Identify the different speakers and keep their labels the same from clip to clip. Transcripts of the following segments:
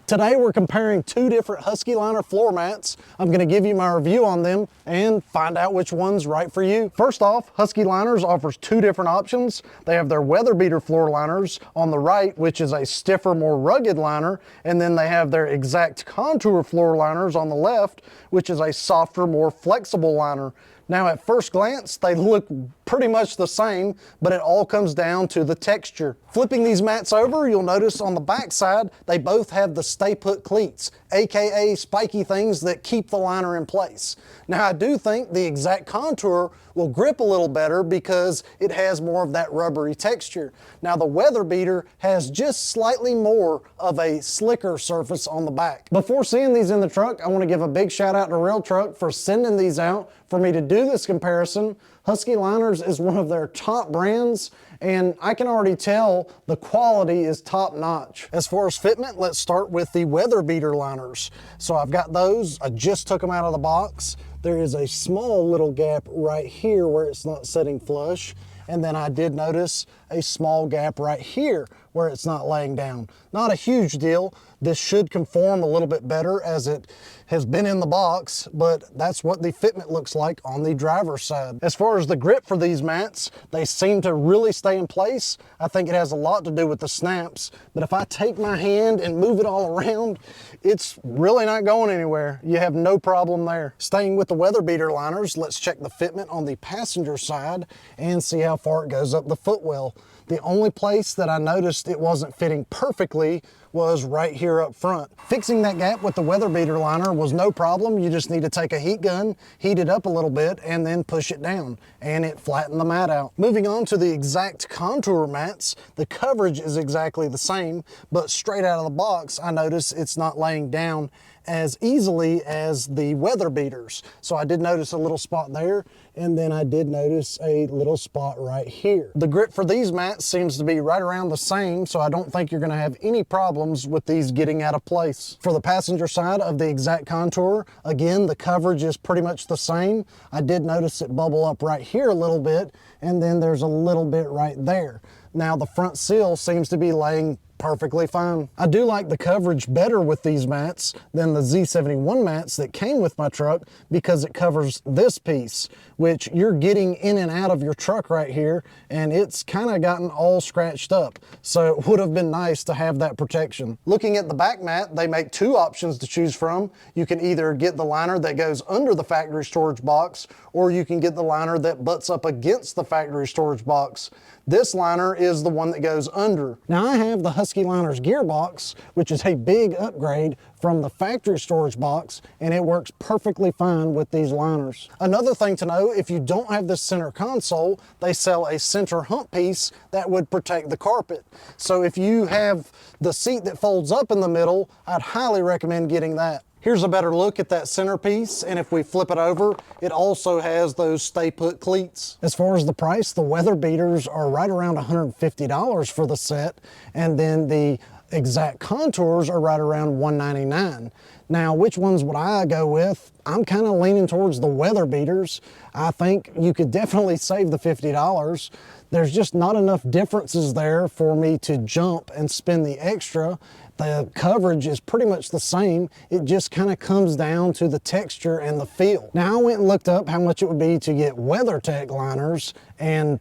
Speaker 1: Today we're comparing two different Husky liner floor mats. I'm going to give you my review on them and find out which one's right for you. First off, Husky Liners offers two different options. They have their WeatherBeater floor liners on the right, which is a stiffer, more rugged liner, and then they have their Exact Contour floor liners on the left, which is a softer, more flexible liner. Now at first glance, they look pretty much the same, but it all comes down to the texture. Flipping these mats over, you'll notice on the back side, they both have the stay put cleats, aka spiky things that keep the liner in place. Now I do think the Exact Contour will grip a little better because it has more of that rubbery texture. Now the WeatherBeater has just slightly more of a slicker surface on the back. Before seeing these in the truck, I want to give a big shout out to Rail Truck for sending these out for me to do this comparison. Husky Liners is one of their top brands, and I can already tell the quality is top notch. As far as fitment, let's start with the WeatherBeater liners. So I've got those, I just took them out of the box. There is a small little gap right here where it's not setting flush. And then I did notice a small gap right here where it's not laying down. Not a huge deal. This should conform a little bit better as it has been in the box, but that's what the fitment looks like on the driver's side. As far as the grip for these mats, they seem to really stay in place. I think it has a lot to do with the snaps, but if I take my hand and move it all around, it's really not going anywhere. You have no problem there. Staying with the WeatherBeater liners, let's check the fitment on the passenger side and see how far it goes up the footwell. The only place that I noticed it wasn't fitting perfectly was right here up front. Fixing that gap with the WeatherBeater liner was no problem. You just need to take a heat gun, heat it up a little bit, and then push it down, and it flattened the mat out. Moving on to the Exact Contour mats, the coverage is exactly the same, but straight out of the box, I notice it's not laying down as easily as the WeatherBeaters. So I did notice a little spot there, and then I did notice a little spot right here. The grip for these mats seems to be right around the same, so I don't think you're gonna have any problems with these getting out of place. For the passenger side of the Exact Contour, again, the coverage is pretty much the same. I did notice it bubble up right here a little bit, and then there's a little bit right there. Now the front sill seems to be laying perfectly fine. I do like the coverage better with these mats than the Z71 mats that came with my truck because it covers this piece, which you're getting in and out of your truck right here, and it's kind of gotten all scratched up. So it would have been nice to have that protection. Looking at the back mat, they make two options to choose from. You can either get the liner that goes under the factory storage box, or you can get the liner that butts up against the factory storage box. This liner is the one that goes under. Now I have the Husky Liners gearbox, which is a big upgrade from the factory storage box, and it works perfectly fine with these liners. Another thing to know, if you don't have this center console, they sell a center hump piece that would protect the carpet. So if you have the seat that folds up in the middle, I'd highly recommend getting that. Here's a better look at that centerpiece, and if we flip it over, it also has those stay put cleats. As far as the price, the WeatherBeaters are right around $150 for the set, and then the Exact Contours are right around $199. Now, which ones would I go with? I'm kind of leaning towards the WeatherBeaters. I think you could definitely save the $50. There's just not enough differences there for me to jump and spend the extra. The coverage is pretty much the same. It just kind of comes down to the texture and the feel. Now I went and looked up how much it would be to get WeatherTech liners, and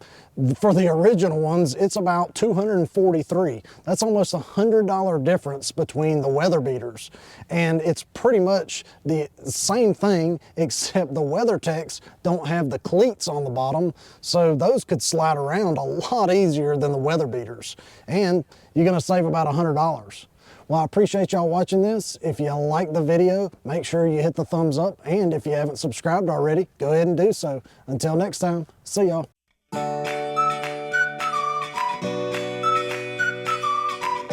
Speaker 1: for the original ones, it's about $243. That's almost $100 difference between the WeatherBeaters. And it's pretty much the same thing, except the WeatherTechs don't have the cleats on the bottom, so those could slide around a lot easier than the WeatherBeaters. And you're gonna save about $100. Well, I appreciate y'all watching this. If you like the video, make sure you hit the thumbs up. And if you haven't subscribed already, go ahead and do so. Until next time, see y'all.